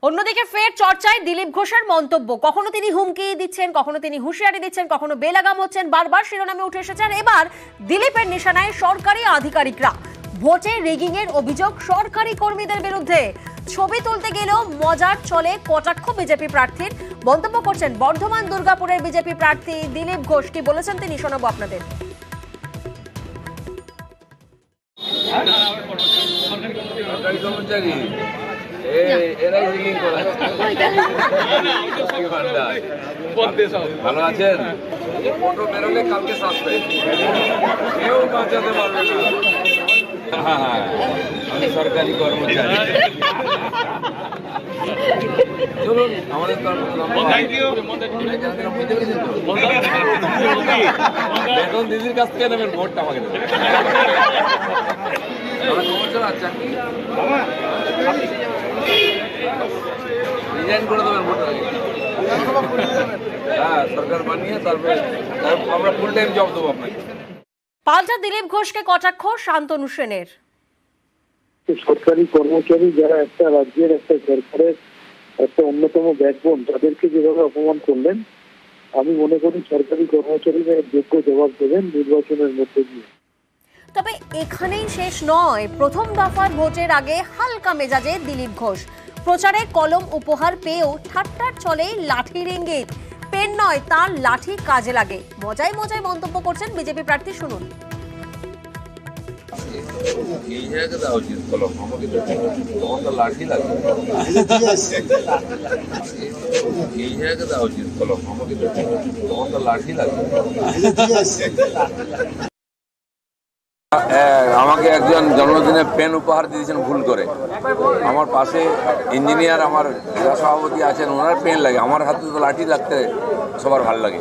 অন্যদিকে ফের চর্চায় দিলীপ ঘোষের মন্তব্য। কখনো তিনি হুমকি দিচ্ছেন, কখনো তিনি হুঁশিয়ারি দিচ্ছেন, কখনো বেলাগাম হচ্ছেন, বারবার শিরোনামে উঠে এসেছেন। এবার দিলীপের নিশানায় সরকারি আধিকারিকরা। ভোটে রিগিং এর অভিযোগ সরকারি কর্মীদের বিরুদ্ধে। ছবি তুলতে গেলেও মজার চলে কটাক্ষ বিজেপি প্রার্থীর। মন্তব্য করছেন বর্ধমান দুর্গাপুরের বিজেপি প্রার্থী দিলীপ ঘোষ। কি বলেছেন তিনি শোনাবো আপনাদের। ভালো আছেন? ফটো বেরোলে কালকে সাসপেন্ড, কেউ বাঁচাতে পারবে না। আমি সরকারি কর্মচারী। চলুন আমাদের বেতন দিদির কাছ থেকে নেবেন, ভোটটা আমাকে দেবেন। চাকরি ডিজাইন করে দেবেন ভোটের আগে। হ্যাঁ, সরকার বানিয়ে তারপরে আমরা ফুল টাইম জব দেবো আপনাকে। পাল্টা দিলীপ ঘোষকে কটাক্ষ শান্তনু সেনের। সরকারি কর্মচারী যারা একটা রাজ্যের একটা সরকারের একটা অন্যতম ব্যাকবোন, তাদেরকে যেভাবে অপমান করলেন, আমি মনে করি সরকারি কর্মচারীরা যোগ্য জবাব দেবেন নির্বাচনের মধ্যে দিয়ে। তবে এখানেই শেষ নয়। প্রথম দফার ভোটের আগে হালকা মেজাজে দিলীপ ঘোষ। প্রচারে কলম উপহার পেয়েও ঠাট্টার ছলেই লাঠির ইঙ্গিত। পেন নয়, তার লাঠি কাজে লাগে। মজায় মজায় মন্তব্য করছেন বিজেপি প্রার্থী, শুনুন। এই জায়গায় দেওয়া উচিত কলম, আমাকে তোমার লাঠি লাগবে। এই জায়গায় দেওয়া উচিত কলম, আমাকে তোমার লাঠি লাগবে। আমাকে একজন জন্মদিনে পেন উপহার দিয়েছেন ভুল করে। আমার পাশে ইঞ্জিনিয়ার, আমার জেলা সভাপতি আছেন, ওনার পেন লাগে। আমার হাতে তো লাঠি লাগতে সবার ভালো লাগে।